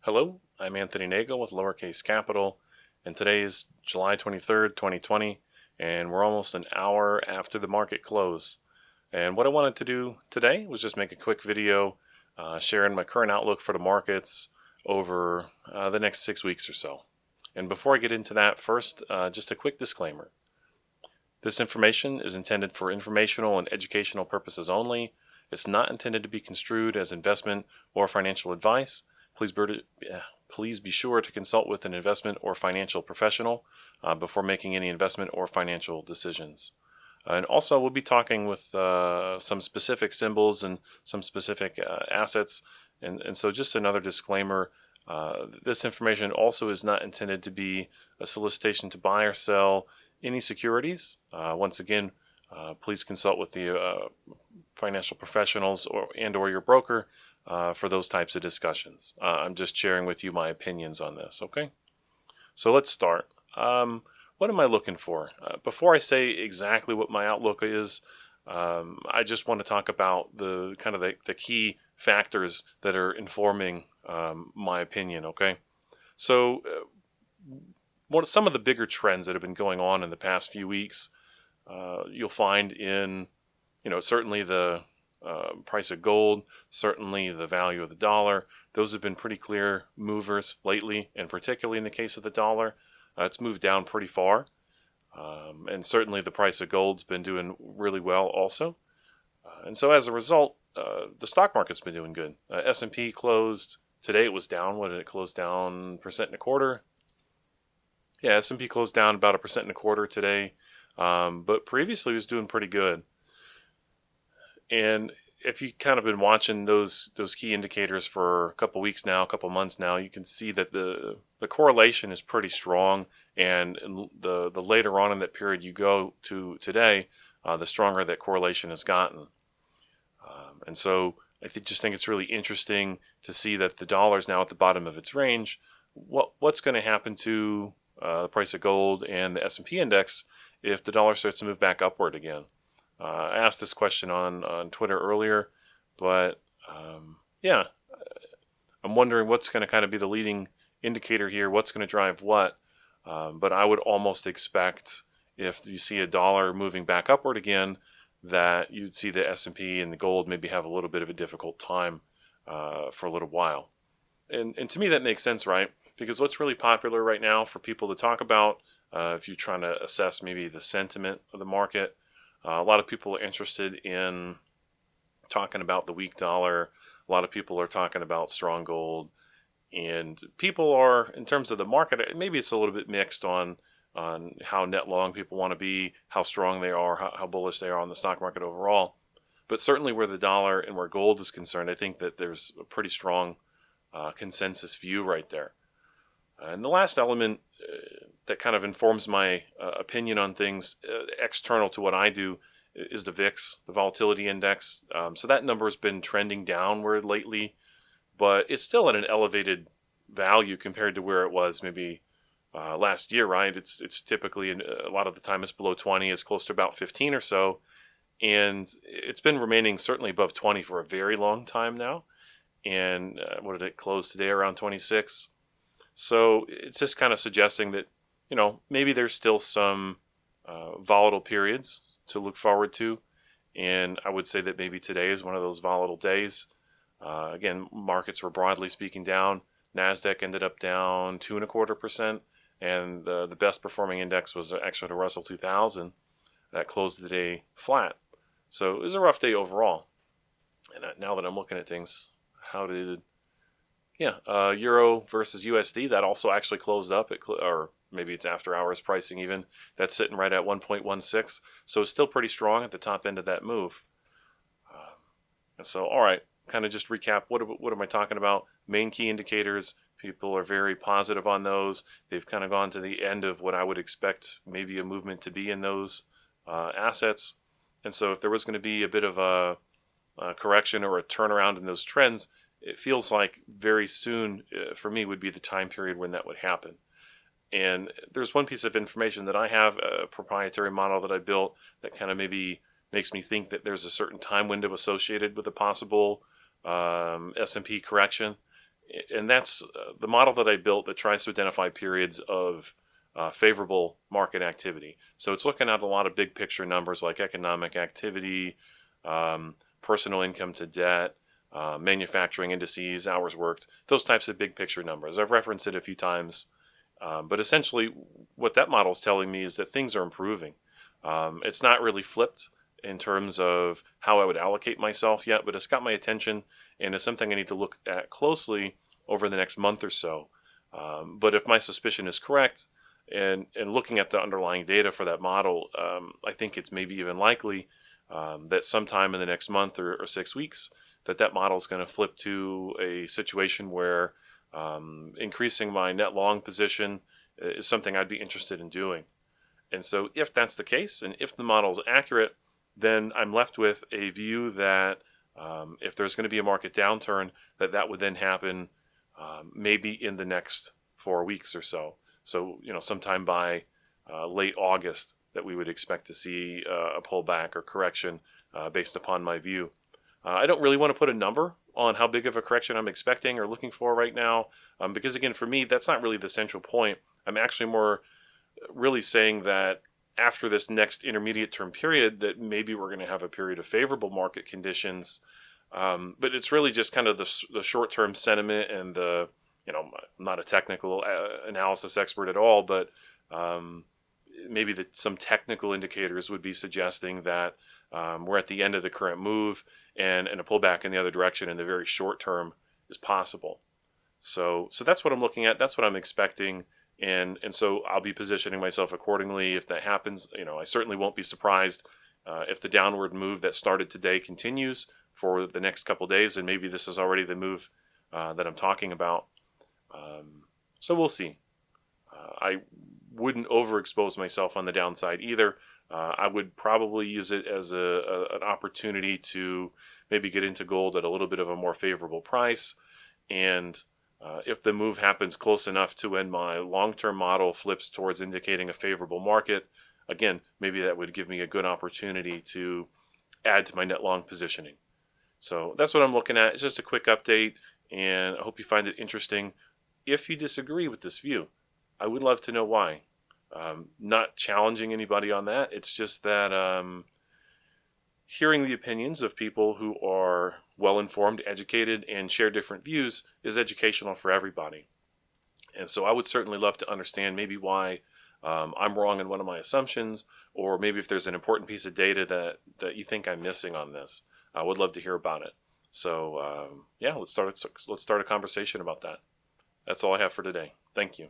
Hello, I'm Anthony Nagel with Lowercase Capital, and today is July 23rd, 2020, and we're almost an hour after the market close. And what I wanted to do today was just make a quick video sharing my current outlook for the markets over the next 6 weeks or so. And before I get into that, first, just a quick disclaimer. This information is intended for informational and educational purposes only. It's not intended to be construed as investment or financial advice. Please be sure to consult with an investment or financial professional before making any investment or financial decisions. And also, we'll be talking with some specific symbols and some specific assets. And so just another disclaimer, this information also is not intended to be a solicitation to buy or sell any securities. Once again, please consult with the financial professionals or your broker for those types of discussions. I'm just sharing with you my opinions on this, okay? So let's start. What am I looking for? Before I say exactly what my outlook is, I just want to talk about the key factors that are informing my opinion, okay? So some of the bigger trends that have been going on in the past few weeks, you'll find in, certainly the price of gold, certainly the value of the dollar. Those have been pretty clear movers lately, and particularly in the case of the dollar, it's moved down pretty far. And certainly the price of gold's been doing really well also. And so as a result, the stock market's been doing good. S&P closed today. It was down. What did it close down? 1.25%. Yeah, S&P closed down about 1.25% today, but previously it was doing pretty good. And if you kind of been watching those key indicators for a couple weeks now, a couple months now, you can see that the correlation is pretty strong. And the later on in that period you go to today, the stronger that correlation has gotten. And so I just think it's really interesting to see that the dollar is now at the bottom of its range. What's going to happen to the price of gold and the S&P index if the dollar starts to move back upward again? I asked this question on Twitter earlier, but I'm wondering what's going to kind of be the leading indicator here, what's going to drive what. But I would almost expect if you see a dollar moving back upward again, that you'd see the S&P and the gold maybe have a little bit of a difficult time for a little while. And to me that makes sense, right? Because what's really popular right now for people to talk about, if you're trying to assess maybe the sentiment of the market, a lot of people are interested in talking about the weak dollar. A lot of people are talking about strong gold. And people are, in terms of the market, maybe it's a little bit mixed on how net long people want to be, how strong they are, how bullish they are on the stock market overall. But certainly where the dollar and where gold is concerned, I think that there's a pretty strong consensus view right there. And the last element that kind of informs my opinion on things external to what I do is the VIX, the volatility index. So that number has been trending downward lately, but it's still at an elevated value compared to where it was maybe last year, right? It's typically, a lot of the time it's below 20. It's close to about 15 or so. And it's been remaining certainly above 20 for a very long time now. And what did it close today? Around 26. So it's just kind of suggesting that, maybe there's still some volatile periods to look forward to. And I would say that maybe today is one of those volatile days. Again, markets were broadly speaking down. NASDAQ ended up down 2.25%. And the best performing index was actually the Russell 2000 that closed the day flat. So it was a rough day overall. And now that I'm looking at things, Euro versus USD, that also actually closed up, or maybe it's after hours pricing even. That's sitting right at 1.16. So it's still pretty strong at the top end of that move. So, all right, kind of just recap. What am I talking about? Main key indicators. People are very positive on those. They've kind of gone to the end of what I would expect maybe a movement to be in those assets. And so if there was going to be a bit of a correction or a turnaround in those trends, it feels like very soon for me would be the time period when that would happen. And there's one piece of information that I have, a proprietary model that I built, that kind of maybe makes me think that there's a certain time window associated with a possible S&P correction. And that's the model that I built that tries to identify periods of favorable market activity. So it's looking at a lot of big picture numbers like economic activity, personal income to debt, manufacturing indices, hours worked, those types of big picture numbers. I've referenced it a few times, but essentially what that model is telling me is that things are improving. It's not really flipped in terms of how I would allocate myself yet, but it's got my attention and it's something I need to look at closely over the next month or so. But if my suspicion is correct, and looking at the underlying data for that model, I think it's maybe even likely that sometime in the next month or 6 weeks, that model is going to flip to a situation where increasing my net long position is something I'd be interested in doing. And so if that's the case, and if the model is accurate, then I'm left with a view that if there's going to be a market downturn, that would then happen maybe in the next 4 weeks or so. So, sometime by late August that we would expect to see a pullback or correction based upon my view. I don't really want to put a number on how big of a correction I'm expecting or looking for right now, because again, for me, that's not really the central point. I'm actually more really saying that after this next intermediate term period, that maybe we're going to have a period of favorable market conditions. But it's really just kind of the short term sentiment and I'm not a technical analysis expert at all, but maybe some technical indicators would be suggesting that we're at the end of the current move and a pullback in the other direction in the very short term is possible. So that's what I'm looking at. That's what I'm expecting. And so I'll be positioning myself accordingly if that happens. I certainly won't be surprised if the downward move that started today continues for the next couple days, and maybe this is already the move that I'm talking about. So we'll see. I wouldn't overexpose myself on the downside either. I would probably use it as an opportunity to maybe get into gold at a little bit of a more favorable price. And if the move happens close enough to when my long-term model flips towards indicating a favorable market, again, maybe that would give me a good opportunity to add to my net long positioning. So that's what I'm looking at. It's just a quick update, and I hope you find it interesting. If you disagree with this view, I would love to know why. Not challenging anybody on that. It's just that hearing the opinions of people who are well-informed, educated, and share different views is educational for everybody. And so I would certainly love to understand maybe why I'm wrong in one of my assumptions, or maybe if there's an important piece of data that you think I'm missing on this. I would love to hear about it. So let's start a conversation about that. That's all I have for today. Thank you.